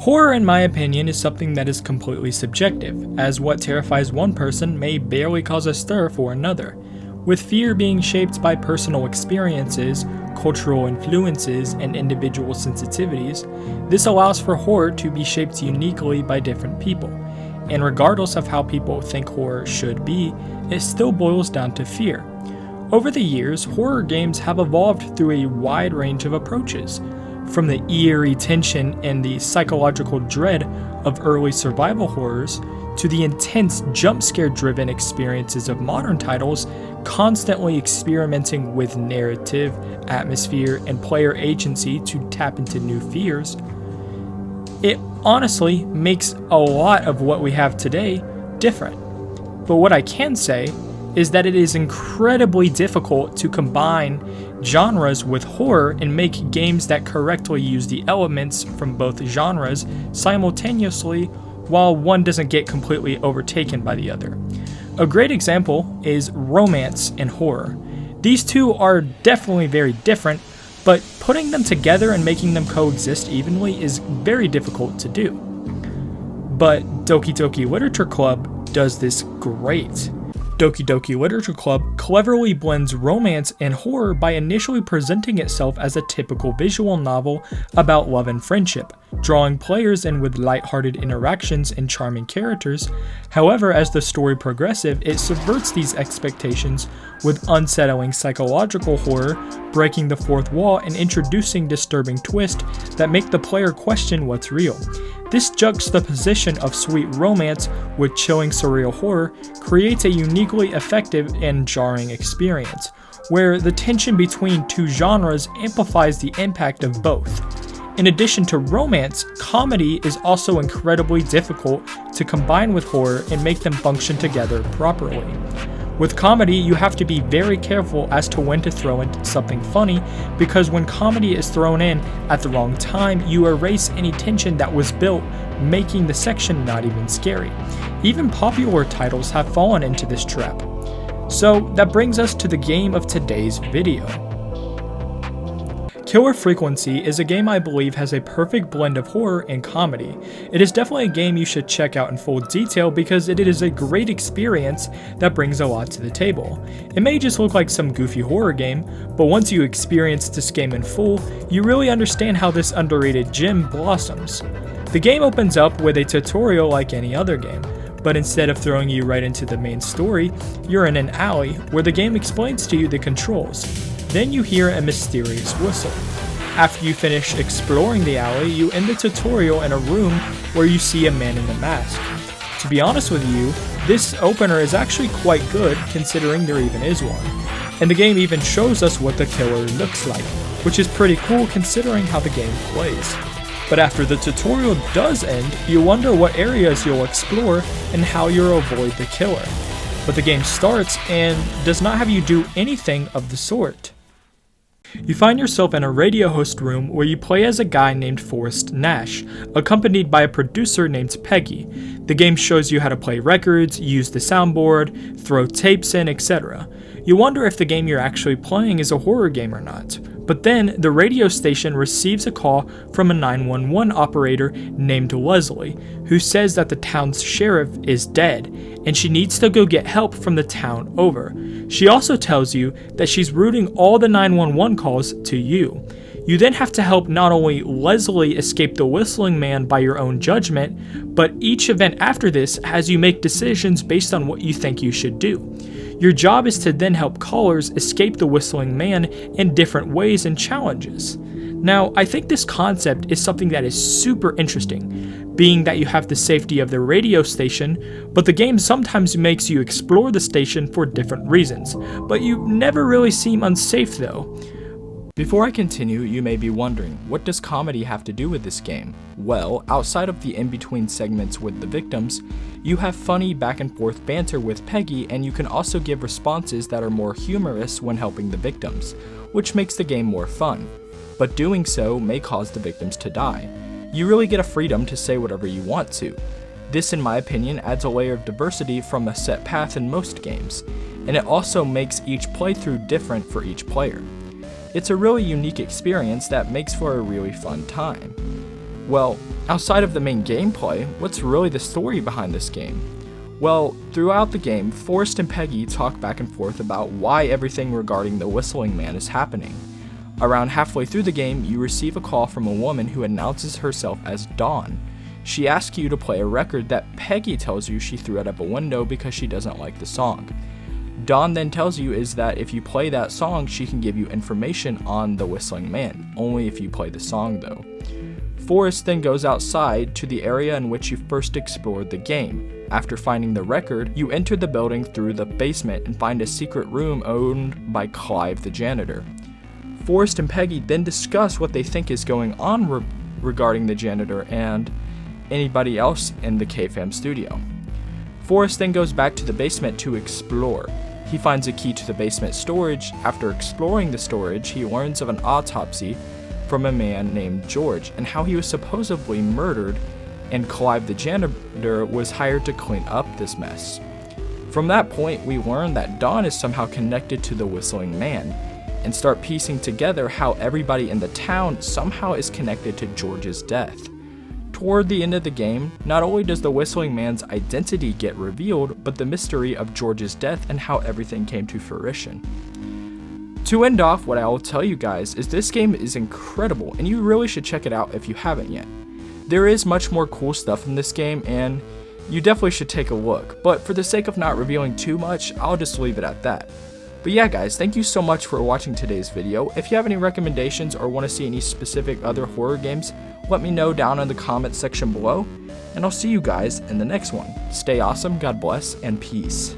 Horror, in my opinion, is something that is completely subjective, as what terrifies one person may barely cause a stir for another. With fear being shaped by personal experiences, cultural influences, and individual sensitivities, this allows for horror to be shaped uniquely by different people. And regardless of how people think horror should be, it still boils down to fear. Over the years, horror games have evolved through a wide range of approaches, from the eerie tension and the psychological dread of early survival horrors, to the intense jump-scare-driven experiences of modern titles, constantly experimenting with narrative, atmosphere, and player agency to tap into new fears. It honestly makes a lot of what we have today different. But what I can say is that it is incredibly difficult to combine genres with horror and make games that correctly use the elements from both genres simultaneously while one doesn't get completely overtaken by the other. A great example is romance and horror. These two are definitely very different, but putting them together and making them coexist evenly is very difficult to do. But Doki Doki Literature Club does this great. Doki Doki Literature Club cleverly blends romance and horror by initially presenting itself as a typical visual novel about love and friendship, drawing players in with lighthearted interactions and charming characters. However, as the story progresses, it subverts these expectations with unsettling psychological horror, breaking the fourth wall and introducing disturbing twists that make the player question what's real. This juxtaposition of sweet romance with chilling surreal horror creates a uniquely effective and jarring experience, where the tension between two genres amplifies the impact of both. In addition to romance, comedy is also incredibly difficult to combine with horror and make them function together properly. With comedy, you have to be very careful as to when to throw in something funny, because when comedy is thrown in at the wrong time, you erase any tension that was built, making the section not even scary. Even popular titles have fallen into this trap. So that brings us to the game of today's video. Killer Frequency is a game I believe has a perfect blend of horror and comedy. It is definitely a game you should check out in full detail because it is a great experience that brings a lot to the table. It may just look like some goofy horror game, but once you experience this game in full, you really understand how this underrated gem blossoms. The game opens up with a tutorial like any other game, but instead of throwing you right into the main story, you're in an alley where the game explains to you the controls. Then you hear a mysterious whistle. After you finish exploring the alley, you end the tutorial in a room where you see a man in a mask. To be honest with you, this opener is actually quite good considering there even is one. And the game even shows us what the killer looks like, which is pretty cool considering how the game plays. But after the tutorial does end, you wonder what areas you'll explore and how you'll avoid the killer. But the game starts and does not have you do anything of the sort. You find yourself in a radio host room where you play as a guy named Forrest Nash, accompanied by a producer named Peggy. The game shows you how to play records, use the soundboard, throw tapes in, etc. You wonder if the game you're actually playing is a horror game or not. But then, the radio station receives a call from a 911 operator named Leslie, who says that the town's sheriff is dead, and she needs to go get help from the town over. She also tells you that she's routing all the 911 calls to you. You then have to help not only Leslie escape the Whistling Man by your own judgment, but each event after this has you make decisions based on what you think you should do. Your job is to then help callers escape the Whistling Man in different ways and challenges. Now, I think this concept is something that is super interesting, being that you have the safety of the radio station, but the game sometimes makes you explore the station for different reasons, but you never really seem unsafe though. Before I continue, you may be wondering, what does comedy have to do with this game? Well, outside of the in-between segments with the victims, you have funny back and forth banter with Peggy, and you can also give responses that are more humorous when helping the victims, which makes the game more fun. But doing so may cause the victims to die. You really get a freedom to say whatever you want to. This, in my opinion, adds a layer of diversity from a set path in most games, and it also makes each playthrough different for each player. It's a really unique experience that makes for a really fun time. Well, Outside of the main gameplay, what's really the story behind this game? Well, throughout the game, Forrest and Peggy talk back and forth about why everything regarding the Whistling Man is happening. Around halfway through the game, you receive a call from a woman who announces herself as Dawn. She asks you to play a record that Peggy tells you she threw out of a window because she doesn't like the song. Dawn then tells you is that if you play that song, she can give you information on the Whistling Man, only if you play the song though. Forrest then goes outside to the area in which you first explored the game. After finding the record, you enter the building through the basement and find a secret room owned by Clive the janitor. Forrest and Peggy then discuss what they think is going on regarding the janitor and anybody else in the K-Fam studio. Forrest then goes back to the basement to explore. He finds a key to the basement storage. After exploring the storage, he learns of an autopsy from a man named George and how he was supposedly murdered, and Clive the janitor was hired to clean up this mess. From that point, we learn that Dawn is somehow connected to the Whistling Man, and start piecing together how everybody in the town somehow is connected to George's death. Toward the end of the game, not only does the Whistling Man's identity get revealed, but the mystery of George's death and how everything came to fruition. To end off, what I will tell you guys is this game is incredible and you really should check it out if you haven't yet. There is much more cool stuff in this game and you definitely should take a look, but for the sake of not revealing too much, I'll just leave it at that. But yeah guys, thank you so much for watching today's video. If you have any recommendations or want to see any specific other horror games, let me know down in the comment section below, and I'll see you guys in the next one. Stay awesome, God bless, and peace.